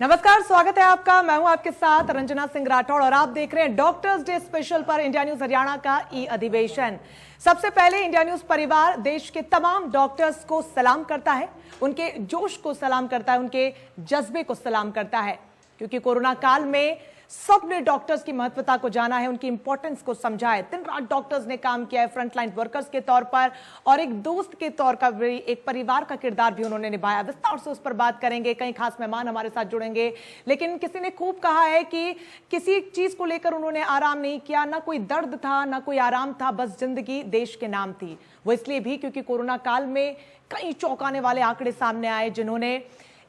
नमस्कार, स्वागत है आपका। मैं हूं आपके साथ रंजना सिंह राठौड़ और आप देख रहे हैं डॉक्टर्स डे स्पेशल पर इंडिया न्यूज हरियाणा का ई अधिवेशन। सबसे पहले इंडिया न्यूज परिवार देश के तमाम डॉक्टर्स को सलाम करता है, उनके जोश को सलाम करता है, उनके जज्बे को सलाम करता है, क्योंकि कोरोना काल में सबने डॉक्टर्स की महत्वता को जाना है, उनकी इंपॉर्टेंस को समझा है। दिन रात डॉक्टर्स ने काम किया है, फ्रंटलाइन वर्कर्स के तौर पर और एक दोस्त के तौर का भी, एक परिवार का किरदार भी उन्होंने निभाया। विस्तार से उस पर बात करेंगे, कई खास मेहमान हमारे साथ जुड़ेंगे। लेकिन किसी ने खूब कहा है कि किसी चीज को लेकर उन्होंने आराम नहीं किया, ना कोई दर्द था ना कोई आराम था, बस जिंदगी देश के नाम थी। वो इसलिए भी क्योंकि कोरोना काल में कई चौंकाने वाले आंकड़े सामने आए, जिन्होंने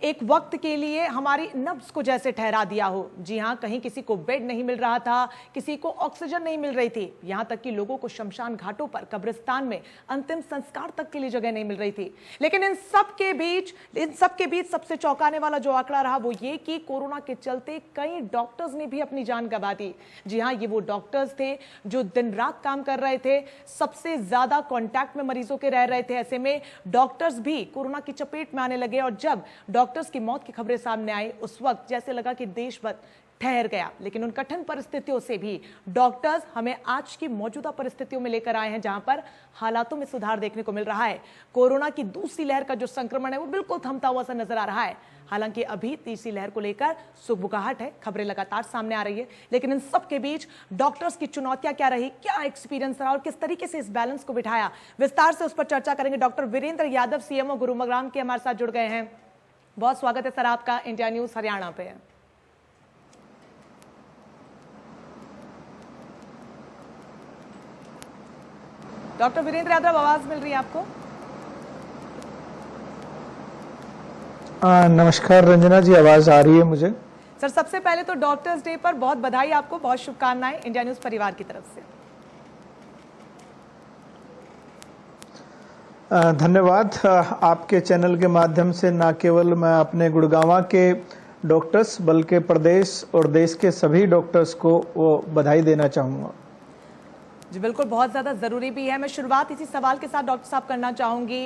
एक वक्त के लिए हमारी नब्ज को जैसे ठहरा दिया हो। जी हां, कहीं किसी को बेड नहीं मिल रहा था, किसी को ऑक्सीजन नहीं मिल रही थी, यहां तक कि लोगों को शमशान घाटों पर, कब्रिस्तान में अंतिम संस्कार तक के लिए जगह नहीं मिल रही थी। लेकिन इन सब के बीच सबसे चौंकाने वाला जो आंकड़ा रहा वो ये कि कोरोना के चलते कई डॉक्टर्स ने भी अपनी जान गंवा दी। जी हां, ये वो डॉक्टर्स थे जो दिन रात काम कर रहे थे, सबसे ज्यादा कॉन्टैक्ट में मरीजों के रह रहे थे। ऐसे में डॉक्टर्स भी कोरोना की चपेट में आने लगे और जब डॉक्टर्स की मौत की खबरें सामने आई, उस वक्त जैसे लगा कि देश भर ठहर गया। लेकिन उन कठिन परिस्थितियों से भी डॉक्टर्स हमें आज की मौजूदा परिस्थितियों में लेकर आए हैं, जहां पर हालातों में सुधार देखने को मिल रहा है। कोरोना की दूसरी लहर का जो संक्रमण है वो बिल्कुल थमता हुआ सा नजर आ रहा है। हालांकि अभी तीसरी लहर को लेकर सुगबुगाहट है, खबरें लगातार सामने आ रही है। लेकिन इन सब के बीच डॉक्टर्स की चुनौतियां क्या रही, क्या एक्सपीरियंस रहा और किस तरीके से इस बैलेंस को बिठाया, विस्तार से उस पर चर्चा करेंगे। डॉक्टर वीरेंद्र यादव, सीएमओ गुरुग्राम के हमारे साथ जुड़ गए हैं। बहुत स्वागत है सर आपका इंडिया न्यूज हरियाणा पे। डॉक्टर वीरेंद्र यादव, आवाज मिल रही है आपको? नमस्कार रंजना जी, आवाज आ रही है मुझे। सर, सबसे पहले तो डॉक्टर्स डे पर बहुत बधाई आपको, बहुत शुभकामनाएं इंडिया न्यूज परिवार की तरफ से। धन्यवाद। आपके चैनल के माध्यम से न केवल मैं अपने गुड़गांव के डॉक्टर्स बल्कि प्रदेश और देश के सभी डॉक्टर्स को वो बधाई देना चाहूँगा। जी बिल्कुल, बहुत ज़्यादा ज़रूरी भी है। मैं शुरुआत इसी सवाल के साथ डॉक्टर साहब करना चाहूँगी,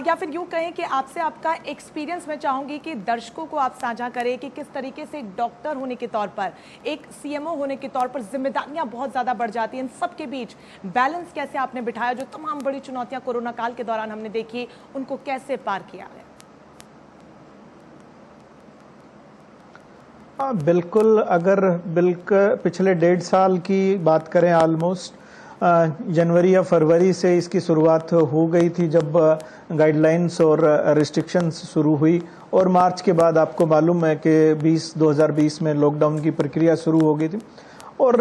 या फिर यूँ कहें कि आपसे आपका एक्सपीरियंस मैं चाहूँगी कि दर्शकों को आप साझा करें कि किस तरीके से एक डॉक्टर होने के तौर पर, एक सीएमओ होने के तौर पर जिम्मेदारियाँ बहुत ज़्यादा बढ़ जाती हैं। इन सब के बीच बैलेंस कैसे आपने बिठाया, जो तमाम बड़ी चुनौतियाँ कोरोना काल के दौरान हमने देखी, उनको कैसे पार किया है? बिल्कुल, अगर पिछले 1.5 साल की बात करें, ऑलमोस्ट जनवरी या फरवरी से इसकी शुरुआत हो गई थी, जब गाइडलाइंस और रिस्ट्रिक्शंस शुरू हुई, और मार्च के बाद आपको मालूम है कि 2020 में लॉकडाउन की प्रक्रिया शुरू हो गई थी। और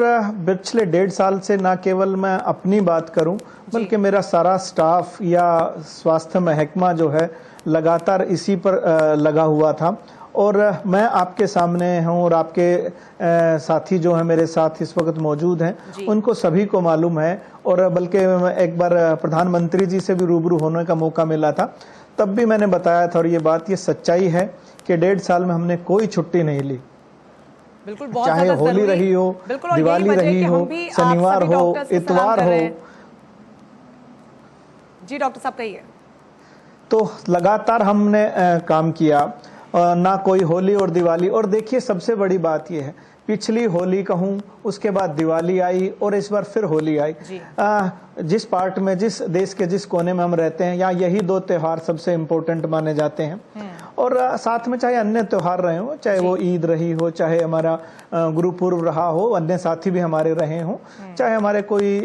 पिछले 1.5 साल से ना केवल मैं अपनी बात करूं, बल्कि मेरा सारा स्टाफ या स्वास्थ्य महकमा जो है लगातार इसी पर लगा हुआ था। और मैं आपके सामने हूँ और आपके साथी जो है मेरे साथ इस वक्त मौजूद हैं, उनको सभी को मालूम है। और बल्कि एक बार प्रधानमंत्री जी से भी रूबरू होने का मौका मिला था, तब भी मैंने बताया था, और ये बात ये सच्चाई है कि 1.5 साल में हमने कोई छुट्टी नहीं ली। बिल्कुल, बहुत चाहे होली रही हो, दिवाली रही हो, शनिवार हो, इतवार हो। जी डॉक्टर साहब कहिए। तो लगातार हमने काम किया, ना कोई होली और दिवाली। और देखिए, सबसे बड़ी बात यह है, पिछली होली कहूँ, उसके बाद दिवाली आई और इस बार फिर होली आई। जिस पार्ट में, जिस देश के जिस कोने में हम रहते हैं, यहाँ यही 2 त्योहार सबसे इम्पोर्टेंट माने जाते हैं। और साथ में चाहे अन्य त्योहार रहे हो, चाहे वो ईद रही हो, चाहे हमारा गुरुपुर्व रहा हो, अन्य साथी भी हमारे रहे हों, चाहे हमारे कोई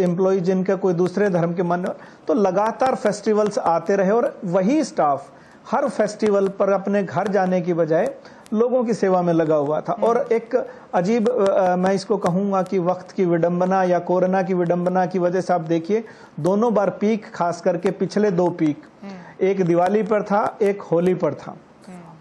एम्प्लॉय जिनका कोई दूसरे धर्म के मन, तो लगातार फेस्टिवल्स आते रहे। और वही स्टाफ हर फेस्टिवल पर अपने घर जाने की बजाय लोगों की सेवा में लगा हुआ था। और एक अजीब, मैं इसको कहूँगा कि वक्त की विडंबना या कोरोना की विडंबना की वजह से आप देखिए, दोनों बार पीक, खास करके पिछले 2 पीक, एक दिवाली पर था, एक होली पर था।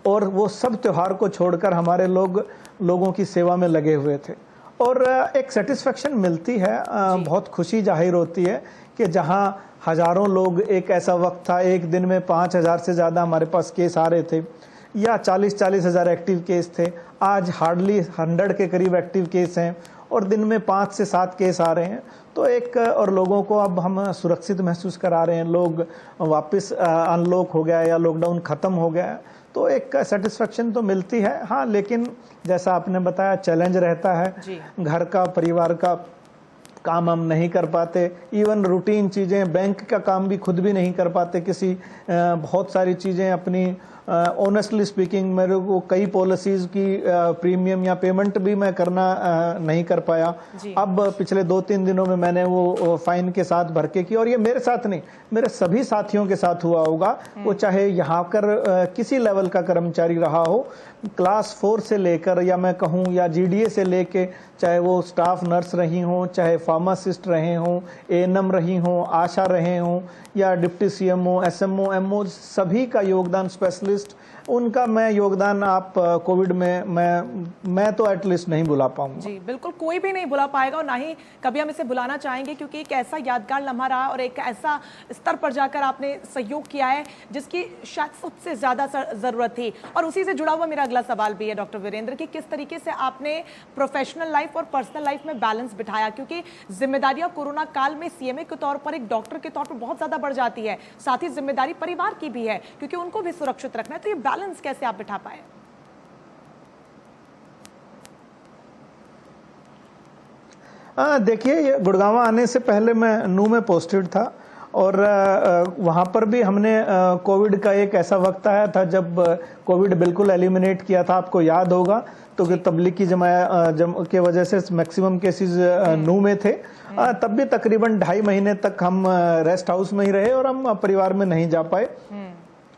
और वो सब त्योहार को छोड़कर हमारे लोगों की सेवा में लगे हुए थे। और एक सेटिस्फेक्शन मिलती है, बहुत खुशी जाहिर होती है कि जहाँ हजारों लोग, एक ऐसा वक्त था एक दिन में 5,000 से ज़्यादा हमारे पास केस आ रहे थे, या 40-40 हज़ार एक्टिव केस थे। आज हार्डली 100 के करीब एक्टिव केस हैं और दिन में 5 से 7 केस आ रहे हैं। तो एक, और लोगों को अब हम सुरक्षित महसूस करा रहे हैं, लोग वापस अनलॉक हो गया या लॉकडाउन ख़त्म हो गया है, तो एक सेटिस्फेक्शन तो मिलती है। हाँ, लेकिन जैसा आपने बताया चैलेंज रहता है, घर का, परिवार का काम हम नहीं कर पाते, इवन रूटीन चीज़ें, बैंक का काम भी खुद भी नहीं कर पाते, किसी बहुत सारी चीज़ें अपनी ऑनेस्टली स्पीकिंग मेरे को कई पॉलिसीज़ की प्रीमियम या पेमेंट भी मैं करना नहीं कर पाया। अब पिछले 2-3 दिनों में मैंने वो फाइन के साथ भर के की, और ये मेरे साथ नहीं, मेरे सभी साथियों के साथ हुआ होगा, वो चाहे यहाँ कर किसी लेवल का कर्मचारी रहा हो, क्लास 4 से लेकर, या मैं कहूँ या जीडीए से लेके, चाहे वो स्टाफ नर्स रही हों, चाहे फार्मासिस्ट रहे हों, एएनएम रही हों, आशा रहे हों, या डिप्टी सीएमओ, एसएमओ, एमओ, सभी का योगदान, स्पेशलिस्ट, उनका मैं योगदान आप कोविड में मैं तो एटलीस्ट नहीं भुला पाऊंगा। जी बिल्कुल, कोई भी नहीं भुला पाएगा और ना ही कभी हम इसे भुलाना चाहेंगे, क्योंकि एक ऐसा यादगार लम्हा रहा और एक ऐसा स्तर पर जाकर आपने सहयोग किया है जिसकी शायद सबसे ज्यादा जरूरत थी। और उसी से जुड़ा हुआ मेरा अगला सवाल भी है डॉक्टर वीरेंद्र कि किस तरीके से आपने प्रोफेशनल लाइफ और पर्सनल लाइफ में बैलेंस बिठाया, क्योंकि जिम्मेदारियां कोरोना काल में सीएमए के तौर पर, एक डॉक्टर के तौर पर बहुत ज्यादा बढ़ जाती है, साथ ही जिम्मेदारी परिवार की भी है क्योंकि उनको भी सुरक्षित रखना है, तो ये बैलेंस कैसे आप बिठा पाए? देखिए, गुड़गांव आने से पहले मैं नू में पोस्टेड था, और वहाँ पर भी हमने कोविड का एक ऐसा वक्त आया था जब कोविड बिल्कुल एलिमिनेट किया था, आपको याद होगा, तो कि तबलीग की जमात के वजह से मैक्सिमम केसेस नू में थे। तब भी तकरीबन 2.5 महीने तक हम रेस्ट हाउस में ही रहे और हम परिवार में नहीं जा पाए।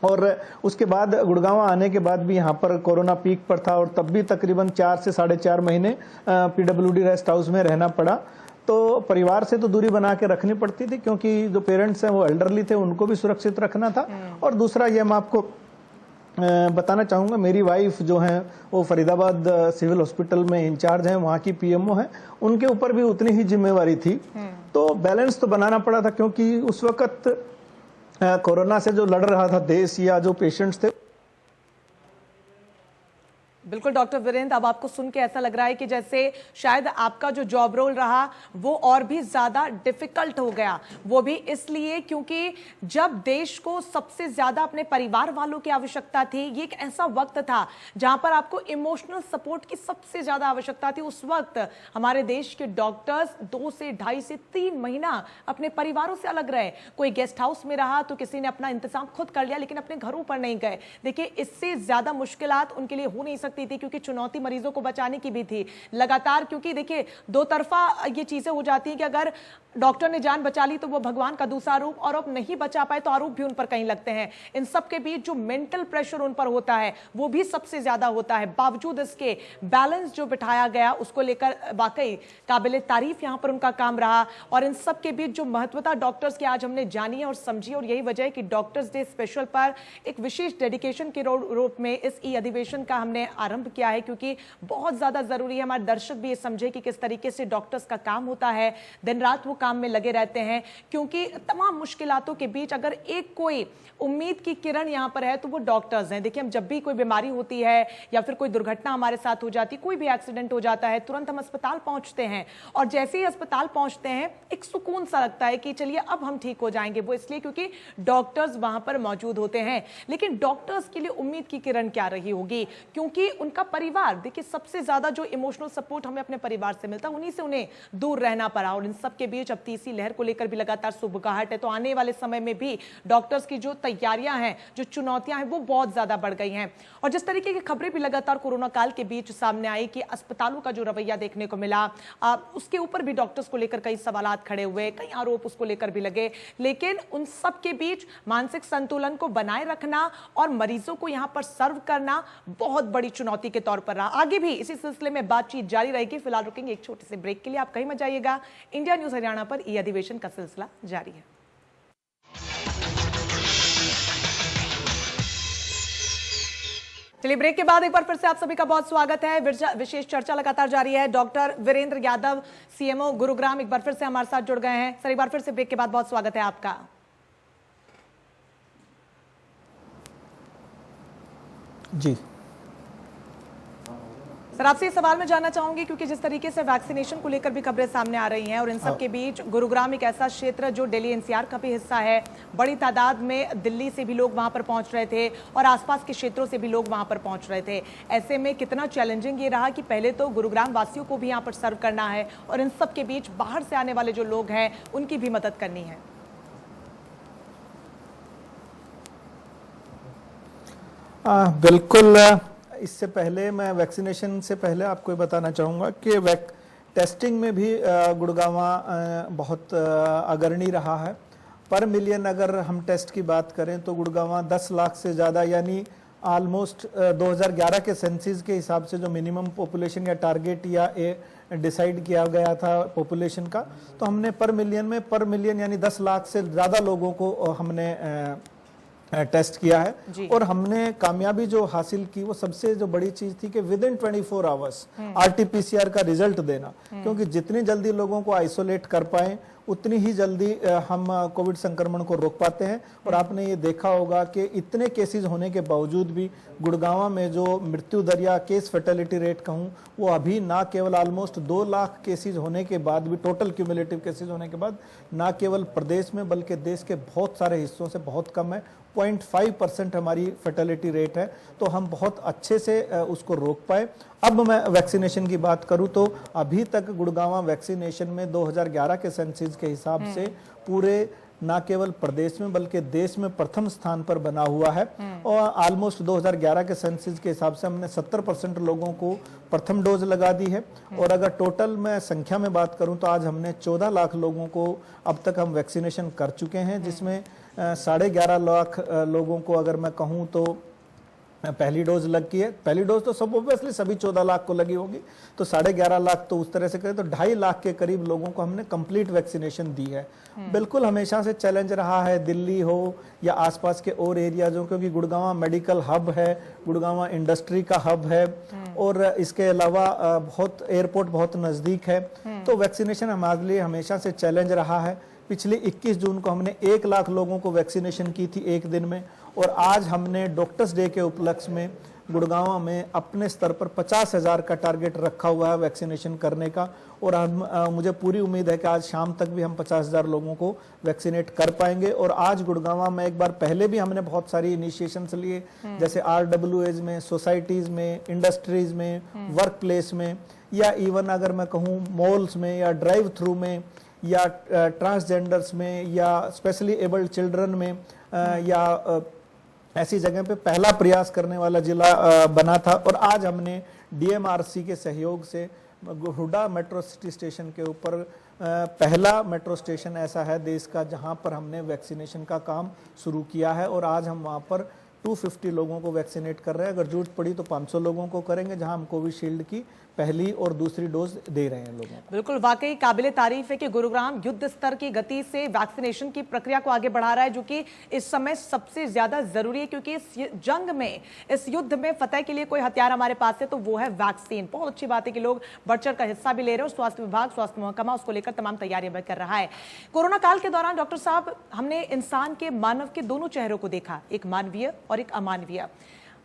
और उसके बाद गुड़गांव आने के बाद भी यहाँ पर कोरोना पीक पर था, और तब भी तकरीबन 4 से 4.5 महीने पीडब्ल्यूडी रेस्ट हाउस में रहना पड़ा। तो परिवार से तो दूरी बना के रखनी पड़ती थी, क्योंकि जो पेरेंट्स हैं वो एल्डरली थे, उनको भी सुरक्षित रखना था। और दूसरा ये मैं आपको बताना चाहूँगा, मेरी वाइफ जो हैं वो फरीदाबाद सिविल हॉस्पिटल में इंचार्ज हैं, वहाँ की पीएमओ हैं, उनके ऊपर भी उतनी ही जिम्मेवारी थी। तो बैलेंस तो बनाना पड़ा था, क्योंकि उस वक्त कोरोना से जो लड़ रहा था देश या जो पेशेंट्स थे। बिल्कुल डॉक्टर वीरेंद्र, अब आपको सुन के ऐसा लग रहा है कि जैसे शायद आपका जो जॉब रोल रहा वो और भी ज्यादा डिफिकल्ट हो गया, वो भी इसलिए क्योंकि जब देश को सबसे ज्यादा अपने परिवार वालों की आवश्यकता थी, ये एक ऐसा वक्त था जहां पर आपको इमोशनल सपोर्ट की सबसे ज्यादा आवश्यकता थी। उस वक्त हमारे देश के डॉक्टर्स 2 से 2.5 से 3 महीना अपने परिवारों से अलग रहे। कोई गेस्ट हाउस में रहा तो किसी ने अपना इंतजाम खुद कर लिया, लेकिन अपने घरों पर नहीं गए। देखिए, इससे ज्यादा मुश्किलात उनके लिए हो नहीं सकती थी, क्योंकि चुनौती मरीजों को बचाने की भी थी लगातार। क्योंकि देखिए, दो तरफा ये चीजें हो जाती हैं कि अगर डॉक्टर ने जान बचा ली तो वो भगवान का दूसरा रूप, और अब नहीं बचा पाए तो आरोप भी उन पर कहीं लगते हैं। इन सब के बीच जो मेंटल प्रेशर उन पर होता है वो भी सबसे ज्यादा होता है। बावजूद इसके बैलेंस जो बिठाया गया उसको लेकर वाकई काबिले तारीफ यहां पर उनका काम रहा। और इन सब के बीच जो महत्वता डॉक्टर्स की आज हमने जानी है और समझी, और यही वजह है कि डॉक्टर्स डे स्पेशल पर एक विशेष डेडिकेशन के रूप में इस ई अधिवेशन का हमने आरंभ किया है, क्योंकि बहुत ज्यादा जरूरी है हमारे दर्शक भी ये समझे कि किस तरीके से डॉक्टर्स का काम होता है। दिन रात वो काम में लगे रहते हैं, क्योंकि तमाम मुश्किलातों के बीच अगर एक कोई उम्मीद की किरण यहां पर है तो वो डॉक्टर्स हैं। देखिए, हम जब भी कोई बीमारी होती है या फिर कोई दुर्घटना हमारे साथ हो जाती, कोई भी एक्सीडेंट हो जाता है, तुरंत हम अस्पताल पहुंचते हैं, और जैसे ही अस्पताल पहुंचते हैं एक सुकून सा लगता है कि चलिए अब हम ठीक हो जाएंगे। वो इसलिए क्योंकि डॉक्टर्स वहां पर मौजूद होते हैं। लेकिन डॉक्टर्स के लिए उम्मीद की किरण क्या रही होगी, क्योंकि उनका परिवार, देखिए, सबसे ज्यादा जो इमोशनल सपोर्ट हमें अपने परिवार से मिलता है, उन्हीं से उन्हें दूर रहना पड़ा। और इन सब के बीच अब तीसरी लहर को लेकर भी लगातार सुबगाहट है, तो आने वाले समय में भी डॉक्टर्स की जो तैयारियां हैं, जो चुनौतियां हैं, वो बहुत ज्यादा बढ़ गई हैं। और जिस तरीके की खबरें भी लगातार कोरोना काल के बीच सामने आई कि अस्पतालों का जो रवैया देखने को मिला, उसके ऊपर भी डॉक्टर्स को लेकर कई सवालात खड़े हुए, कई आरोप उसको लेकर भी लगे। लेकिन उन सब के बीच मानसिक संतुलन को बनाए रखना और मरीजों को यहां पर सर्व करना बहुत बड़ी चुनौती के तौर पर रहा। आगे भी इसी सिलसिले में बातचीत जारी रहेगी। फिलहाल रुकेंगे एक छोटे से ब्रेक के लिए, आप कहीं मत जाइएगा। इंडिया न्यूज हरियाणा पर ई अधिवेशन का सिलसिला जारी है। चलिए, ब्रेक के बाद एक बार फिर से आप सभी का बहुत स्वागत है। विशेष चर्चा लगातार जारी है। डॉक्टर वीरेंद्र यादव, सीएमओ गुरुग्राम, एक बार फिर से हमारे साथ जुड़ गए हैं। सर, एक बार फिर से ब्रेक के बाद बहुत स्वागत है आपका। जी सर आपसे ये सवाल मैं जानना चाहूंगी क्योंकि जिस तरीके से वैक्सीनेशन को लेकर भी खबरें सामने आ रही हैं और इन सब के बीच गुरुग्राम एक ऐसा क्षेत्र जो दिल्ली एनसीआर का भी हिस्सा है, बड़ी तादाद में दिल्ली से भी लोग वहां पर पहुंच रहे थे और आसपास के क्षेत्रों से भी लोग वहां पर पहुंच रहे थे। ऐसे में कितना चैलेंजिंग ये रहा कि पहले तो गुरुग्राम वासियों को भी यहाँ पर सर्व करना है और इन सब के बीच बाहर से आने वाले जो लोग हैं उनकी भी मदद करनी है। बिल्कुल। इससे पहले मैं वैक्सीनेशन से पहले आपको ये बताना चाहूँगा कि टेस्टिंग में भी गुड़गांव बहुत अग्रणी रहा है। पर मिलियन अगर हम टेस्ट की बात करें तो गुड़गांव 10 लाख से ज़्यादा, यानी ऑलमोस्ट 2011 के सेंसिस के हिसाब से जो मिनिमम पॉपुलेशन या टारगेट या डिसाइड किया गया था पॉपुलेशन का, तो हमने पर मिलियन यानी 10 लाख से ज़्यादा लोगों को हमने टेस्ट किया है। और हमने कामयाबी जो हासिल की वो सबसे जो बड़ी चीज थी कि विद इन 24 आवर्स आरटीपीसीआर का रिजल्ट देना, क्योंकि जितनी जल्दी लोगों को आइसोलेट कर पाए उतनी ही जल्दी हम कोविड संक्रमण को रोक पाते हैं। और आपने ये देखा होगा कि इतने केसेस होने के बावजूद भी गुड़गांव में जो मृत्यु दर या केस फर्टिलिटी रेट कहूँ वो अभी ना केवल ऑलमोस्ट 2 लाख केसेस होने के बाद भी, टोटल क्यूमुलेटिव केसेस होने के बाद, ना केवल प्रदेश में बल्कि देश के बहुत सारे हिस्सों से बहुत कम है। 0.5% हमारी फर्टिलिटी रेट है, तो हम बहुत अच्छे से उसको रोक पाए। अब मैं वैक्सीनेशन की बात करूं तो अभी तक गुड़गांव वैक्सीनेशन में 2011 के सेंसिस के हिसाब से पूरे ना केवल प्रदेश में बल्कि देश में प्रथम स्थान पर बना हुआ है। और ऑलमोस्ट 2011 के सेंसिस के हिसाब से हमने 70% लोगों को प्रथम डोज लगा दी है। और अगर टोटल में संख्या में बात करूं तो आज हमने 14 लाख लोगों को अब तक हम वैक्सीनेशन कर चुके हैं, जिसमें 11.5 लाख लोगों को अगर मैं कहूं तो पहली डोज लग की है। पहली डोज तो सब ऑब्वियसली सभी 14 लाख को लगी होगी, तो 11.5 लाख तो उस तरह से करें तो 2.5 लाख के करीब लोगों को हमने कंप्लीट वैक्सीनेशन दी है। बिल्कुल हमेशा से चैलेंज रहा है, दिल्ली हो या आसपास के और एरियाज हो, क्योंकि गुड़गांव मेडिकल हब है, गुड़गांव इंडस्ट्री का हब है और इसके अलावा बहुत एयरपोर्ट बहुत नजदीक है, तो वैक्सीनेशन हमारे लिए हमेशा से चैलेंज रहा है। पिछले 21 जून को हमने 1 लाख लोगों को वैक्सीनेशन की थी एक दिन में, और आज हमने डॉक्टर्स डे के उपलक्ष्य में गुड़गांव में अपने स्तर पर 50,000 का टारगेट रखा हुआ है वैक्सीनेशन करने का। और हम मुझे पूरी उम्मीद है कि आज शाम तक भी हम 50,000 लोगों को वैक्सीनेट कर पाएंगे। और आज गुड़गांव में एक बार पहले भी हमने बहुत सारी इनिशिएशंस लिए, जैसे RWAs में, सोसाइटीज में, इंडस्ट्रीज में, वर्क प्लेस में, या इवन अगर मैं कहूँ मॉल्स में या ड्राइव थ्रू में या ट्रांसजेंडर्स में या स्पेशली एबल्ड चिल्ड्रन में या ऐसी जगह पे पहला प्रयास करने वाला जिला बना था। और आज हमने DMRC के सहयोग से हुडा मेट्रो सिटी स्टेशन के ऊपर पहला मेट्रो स्टेशन ऐसा है देश का जहां पर हमने वैक्सीनेशन का काम शुरू किया है। और आज हम वहां पर 250 लोगों को वैक्सीनेट कर रहे हैं। अगर जरूरत पड़ी तो 500 लोगों को करेंगे, जहां हम कोविशील्ड की पहली और दूसरी डोज दे रहे हैं लोगों को। बिल्कुल, वाकई काबिले तारीफ है कि गुरुग्राम युद्ध स्तर की गति से वैक्सीनेशन की प्रक्रिया को आगे बढ़ा रहा है, जो कि इस समय सबसे ज्यादा जरूरी है, क्योंकि इस जंग में, इस युद्ध में फतेह के लिए कोई हथियार हमारे पास है तो वो है वैक्सीन। बहुत अच्छी बात है कि लोग बढ़ चढ़ कर हिस्सा भी ले रहे हैं और स्वास्थ्य विभाग, स्वास्थ्य महकमा उसको लेकर तमाम तैयारियां भी कर रहा है। कोरोना काल के दौरान डॉक्टर साहब हमने इंसान के, मानव के दोनों चेहरों को देखा, एक मानवीय और एक अमानवीय।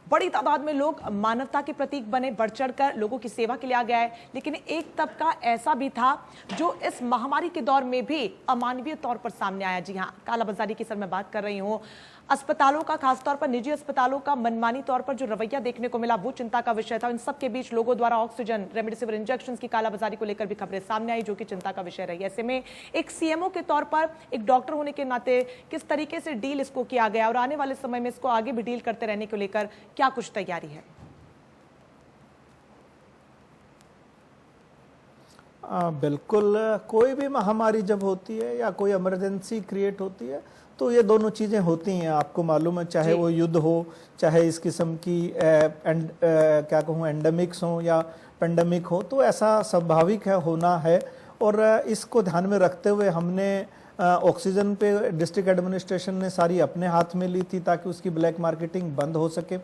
बड़ी तादाद में लोग मानवता के प्रतीक बने, बढ़ चढ़कर लोगों की सेवा के लिए आ गया है, लेकिन एक तबका ऐसा भी था जो इस महामारी के दौर में भी अमानवीय तौर पर सामने आया। जी हाँ, कालाबाजारी की सर मैं बात कर रही हूँ। अस्पतालों का, खासतौर पर निजी अस्पतालों का मनमानी तौर पर जो रवैया देखने को मिला वो चिंता का विषय था। इन सबके बीच लोगों द्वारा ऑक्सीजन, रेमडेसिविर इंजेक्शन की कालाबाजारी को लेकर भी खबरें सामने आई, जो कि चिंता का विषय रही। ऐसे में एक CMO के तौर पर, एक डॉक्टर होने के नाते किस तरीके से डील इसको किया गया और आने वाले समय में इसको आगे भी डील करते रहने को लेकर क्या कुछ तैयारी है? बिल्कुल, कोई भी महामारी जब होती है या कोई इमरजेंसी क्रिएट होती है तो ये दोनों चीज़ें होती हैं, आपको मालूम है, चाहे वो युद्ध हो, चाहे इस किस्म की क्या कहूँ एंडेमिक्स हो या पेंडेमिक हो, तो ऐसा स्वाभाविक है, होना है। और इसको ध्यान में रखते हुए हमने ऑक्सीजन पे डिस्ट्रिक्ट एडमिनिस्ट्रेशन ने सारी अपने हाथ में ली थी ताकि उसकी ब्लैक मार्केटिंग बंद हो सके।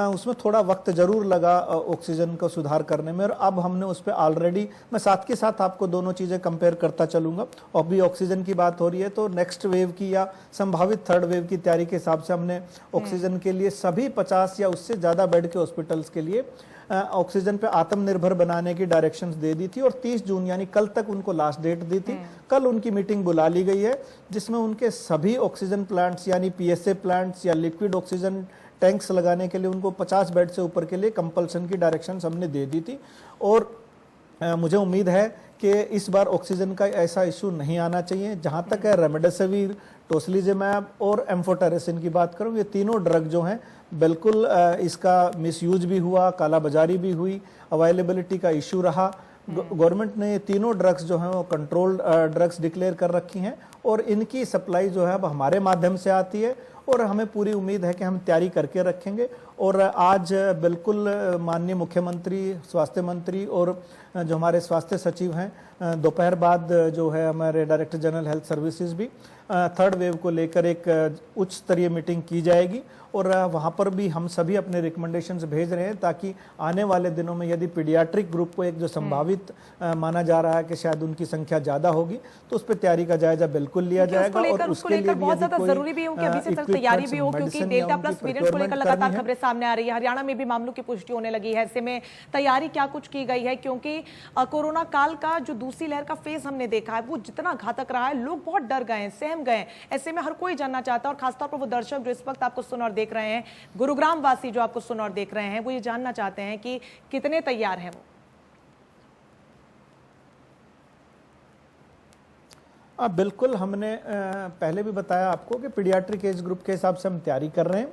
उसमें थोड़ा वक्त जरूर लगा ऑक्सीजन को सुधार करने में, और अब हमने उस पर ऑलरेडी, मैं साथ के साथ आपको दोनों चीज़ें कंपेयर करता चलूंगा। और भी ऑक्सीजन की बात हो रही है तो नेक्स्ट वेव की या संभावित थर्ड वेव की तैयारी के हिसाब से हमने ऑक्सीजन के लिए सभी 50 या उससे ज़्यादा बेड के हॉस्पिटल्स के लिए ऑक्सीजन पे आत्मनिर्भर बनाने की डायरेक्शंस दे दी थी और 30 जून यानी कल तक उनको लास्ट डेट दी थी। कल उनकी मीटिंग बुला ली गई है जिसमें उनके सभी ऑक्सीजन प्लांट्स यानी पीएसए प्लांट्स या लिक्विड ऑक्सीजन टैंक्स लगाने के लिए उनको 50 बेड से ऊपर के लिए कंपल्सन की डायरेक्शंस हमने दे दी थी। और मुझे उम्मीद है कि इस बार ऑक्सीजन का ऐसा इशू नहीं आना चाहिए। जहां तक है रेमडेसिविर, टोसिलिजुमैब और एम्फोटेरेसिन की बात करूं, ये तीनों ड्रग जो हैं बिल्कुल इसका मिसयूज भी हुआ, कालाबाजारी भी हुई, अवेलेबिलिटी का इशू रहा। गवर्नमेंट ने ये तीनों ड्रग्स जो हैं वो कंट्रोल्ड ड्रग्स डिक्लेयर कर रखी हैं और इनकी सप्लाई जो है अब हमारे माध्यम से आती है और हमें पूरी उम्मीद है कि हम तैयारी करके रखेंगे। और आज बिल्कुल माननीय मुख्यमंत्री, स्वास्थ्य मंत्री और जो हमारे स्वास्थ्य सचिव हैं दोपहर बाद जो है हमारे डायरेक्टर जनरल हेल्थ सर्विसेज भी थर्ड वेव को लेकर एक उच्च स्तरीय मीटिंग की जाएगी और वहाँ पर भी हम सभी अपने रिकमेंडेशंस भेज रहे हैं ताकि आने वाले दिनों में यदि पीडियाट्रिक ग्रुप को एक जो संभावित माना जा रहा है कि शायद उनकी संख्या ज़्यादा होगी तो उस पर तैयारी का जायजा बिल्कुल लिया जाएगा। और उसके लिए बहुत ज्यादा जरूरी भी हो कि अभी से तैयारी भी हो, क्योंकि डेल्टा प्लस वेरिएंट को लेकर लगातार खबरें सामने आ रही है। हरियाणा में भी मामलों की पुष्टि होने लगी है। ऐसे में तैयारी क्या कुछ की गई है, क्योंकि कोरोना काल का जो दूसरी लहर का फेज हमने देखा है वो जितना घातक रहा है, लोग बहुत डर गए हैं, सहम गए। ऐसे में हर कोई जानना चाहता है और खासतौर पर वो दर्शक जो इस वक्त आपको सुन और देख रहे हैं, गुरुग्राम वासी जो आपको सुन और देख रहे हैं, वो ये जानना चाहते हैं कि कितने तैयार हैं वो। बिल्कुल, हमने पहले भी बताया आपको कि पीडियाट्रिक एज ग्रुप के हिसाब से हम तैयारी कर रहे हैं।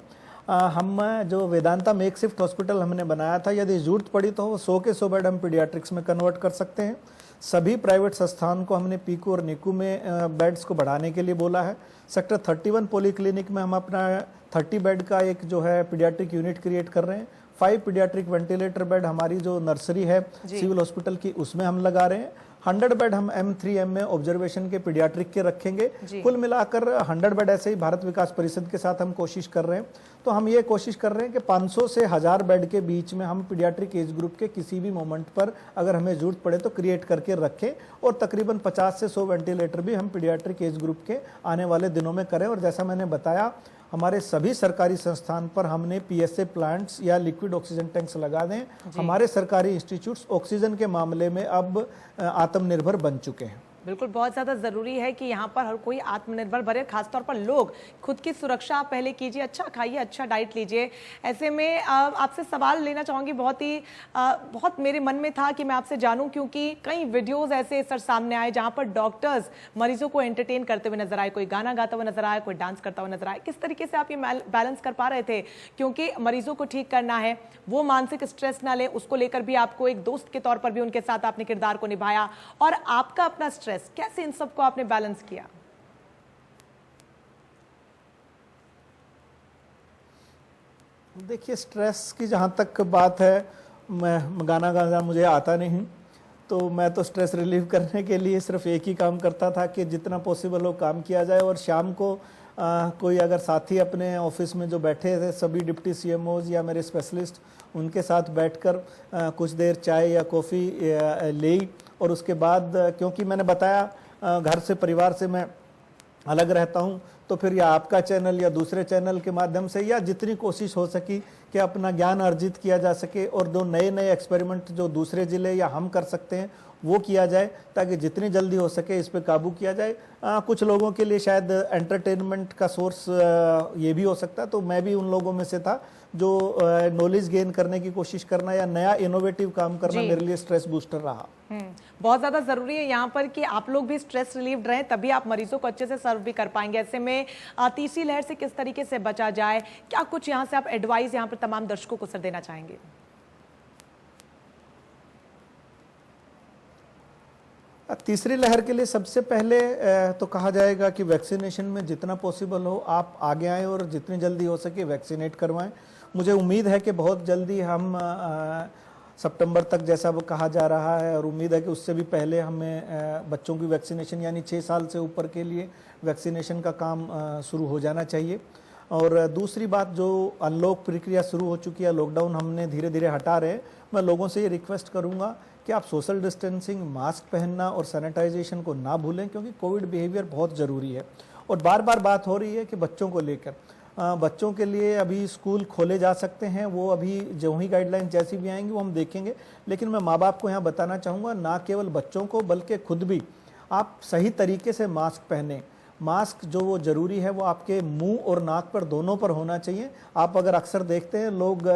हम जो वेदांता मेक शिफ्ट हॉस्पिटल हमने बनाया था, यदि जरूरत पड़ी तो 100 के 100 बेड हम पीडियाट्रिक्स में कन्वर्ट कर सकते हैं। सभी प्राइवेट संस्थान को हमने पीकू और निकू में बेड्स को बढ़ाने के लिए बोला है। सेक्टर 31 पॉलीक्लिनिक में हम अपना 30 बेड का एक जो है पीडियाट्रिक यूनिट क्रिएट कर रहे हैं। 5 पीडियाट्रिक वेंटिलेटर बेड हमारी जो नर्सरी है सिविल हॉस्पिटल की उसमें हम लगा रहे हैं। 100 बेड हम M3M में ऑब्जर्वेशन के पीडियाट्रिक के रखेंगे। कुल मिलाकर 100 बेड ऐसे ही भारत विकास परिषद के साथ हम कोशिश कर रहे हैं। तो हम ये कोशिश कर रहे हैं कि 500 से 1000 बेड के बीच में हम पीडियाट्रिक एज ग्रुप के किसी भी मोमेंट पर अगर हमें जरूरत पड़े तो क्रिएट करके रखें और तकरीबन 50 से 100 वेंटिलेटर भी हम पीडियाट्रिक एज ग्रुप के आने वाले दिनों में करें। और जैसा मैंने बताया, हमारे सभी सरकारी संस्थान पर हमने पीएसए प्लांट्स या लिक्विड ऑक्सीजन टैंक्स लगा दें। हमारे सरकारी इंस्टीट्यूट्स ऑक्सीजन के मामले में अब आत्मनिर्भर बन चुके हैं। बिल्कुल, बहुत ज़्यादा ज़रूरी है कि यहाँ पर हर कोई आत्मनिर्भर बने, खासतौर पर लोग खुद की सुरक्षा पहले कीजिए, अच्छा खाइए, अच्छा डाइट लीजिए। ऐसे में आपसे सवाल लेना चाहूँगी, बहुत मेरे मन में था कि मैं आपसे जानूँ, क्योंकि कई वीडियोस ऐसे सर सामने आए जहाँ पर डॉक्टर्स मरीजों को एंटरटेन करते हुए नजर आए, कोई गाना गाता हुआ नजर आया, कोई डांस करता हुआ नजर आया। किस तरीके से आप ये बैलेंस कर पा रहे थे, क्योंकि मरीजों को ठीक करना है, वो मानसिक स्ट्रेस ना ले, उसको लेकर भी आपको एक दोस्त के तौर पर भी उनके साथ आपने किरदार को निभाया और आपका अपना स्ट्रेस, कैसे इन सबको आपने बैलेंस किया? देखिए, स्ट्रेस की जहाँ तक बात है, मैं गाना गाना मुझे आता नहीं, तो मैं तो स्ट्रेस रिलीव करने के लिए सिर्फ एक ही काम करता था कि जितना पॉसिबल हो काम किया जाए। और शाम को कोई अगर साथी अपने ऑफिस में जो बैठे थे, सभी डिप्टी CMOs या मेरे स्पेशलिस्ट, उनके साथ बैठकर कुछ देर चाय या कॉफ़ी ले, और उसके बाद क्योंकि मैंने बताया घर से, परिवार से मैं अलग रहता हूं, तो फिर या आपका चैनल या दूसरे चैनल के माध्यम से या जितनी कोशिश हो सकी कि अपना ज्ञान अर्जित किया जा सके और दो नए नए एक्सपेरिमेंट जो दूसरे ज़िले या हम कर सकते हैं वो किया जाए, ताकि जितनी जल्दी हो सके इस पे काबू किया जाए। कुछ लोगों के लिए शायद एंटरटेनमेंट का सोर्स ये भी हो सकता है, तो मैं भी उन लोगों में से था जो नॉलेज गेन करने की कोशिश करना या नया इनोवेटिव काम करना मेरे लिए स्ट्रेस बूस्टर रहा। बहुत ज्यादा जरूरी है यहाँ पर कि आप लोग भी स्ट्रेस रिलीव्ड रहें, तभी आप मरीजों को अच्छे से सर्व भी कर पाएंगे। ऐसे में तीसरी लहर से किस तरीके से बचा जाए, क्या कुछ यहाँ से आप एडवाइस यहाँ पर तमाम दर्शकों को सर देना चाहेंगे? तीसरी लहर के लिए सबसे पहले तो कहा जाएगा कि वैक्सीनेशन में जितना पॉसिबल हो आप आगे आएँ और जितनी जल्दी हो सके वैक्सीनेट करवाएं। मुझे उम्मीद है कि बहुत जल्दी हम सितंबर तक जैसा वो कहा जा रहा है, और उम्मीद है कि उससे भी पहले हमें बच्चों की वैक्सीनेशन यानी 6 साल से ऊपर के लिए वैक्सीनेशन का काम शुरू हो जाना चाहिए। और दूसरी बात, जो अनलॉक प्रक्रिया शुरू हो चुकी है, लॉकडाउन हमने धीरे धीरे हटा रहे हैं, मैं लोगों से ये रिक्वेस्ट करूँगा कि आप सोशल डिस्टेंसिंग, मास्क पहनना और सैनिटाइजेशन को ना भूलें, क्योंकि कोविड बिहेवियर बहुत ज़रूरी है। और बार बार बात हो रही है कि बच्चों को लेकर, बच्चों के लिए अभी स्कूल खोले जा सकते हैं, वो अभी जो ही गाइडलाइन जैसी भी आएंगी वो हम देखेंगे। लेकिन मैं माँ बाप को यहाँ बताना चाहूँगा, ना केवल बच्चों को बल्कि खुद भी आप सही तरीके से मास्क पहने। मास्क जो वो ज़रूरी है वो आपके मुंह और नाक पर दोनों पर होना चाहिए। आप अगर अक्सर देखते हैं लोग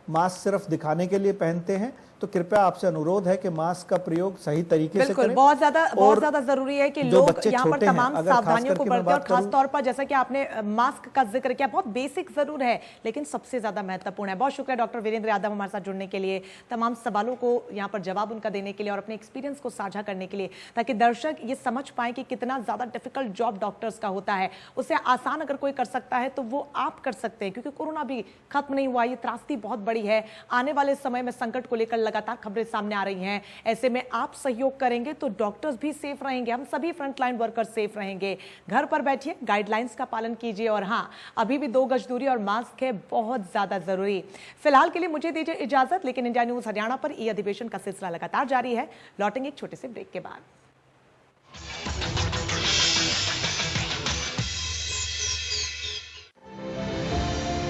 मास्क सिर्फ दिखाने के लिए पहनते हैं, तो कृपया आपसे अनुरोध है कि मास्क का प्रयोग सही तरीके से करें। बहुत ज्यादा जरूरी है कि लोग यहाँ पर तमाम सावधानियों को बरतें, और खासतौर पर जैसा कि आपने मास्क का जिक्र किया, बहुत बेसिक जरूर है लेकिन सबसे ज्यादा महत्वपूर्ण है। बहुत शुक्रिया डॉक्टर वीरेंद्र यादव हमारे साथ जुड़ने के लिए, तमाम सवालों को यहाँ पर जवाब उनका देने के लिए और अपने एक्सपीरियंस को साझा करने के लिए, ताकि दर्शक ये समझ पाए कि कितना ज्यादा डिफिकल्ट जॉब डॉक्टर्स का होता है। उसे आसान अगर कोई कर सकता है तो वो आप कर सकते हैं, क्योंकि कोरोना भी खत्म नहीं हुआ, ये त्रासदी बहुत बड़ी है। आने वाले समय में संकट को लेकर लगातार खबरें सामने आ रही हैं। ऐसे में आप सहयोग करेंगे तो डॉक्टर्स भी सेफ रहेंगे, हम सभी फ्रंटलाइन वर्कर्स सेफ रहेंगे। घर पर बैठिए, गाइडलाइंस का पालन कीजिए, और हाँ, अभी भी 2 गज दूरी और मास्क है बहुत ज्यादा जरूरी। फिलहाल के लिए मुझे दीजिए इजाजत, लेकिन इंडिया न्यूज हरियाणा पर ई अधिवेशन का सिलसिला लगातार जारी है। लौटेंगे एक छोटे से ब्रेक के बाद।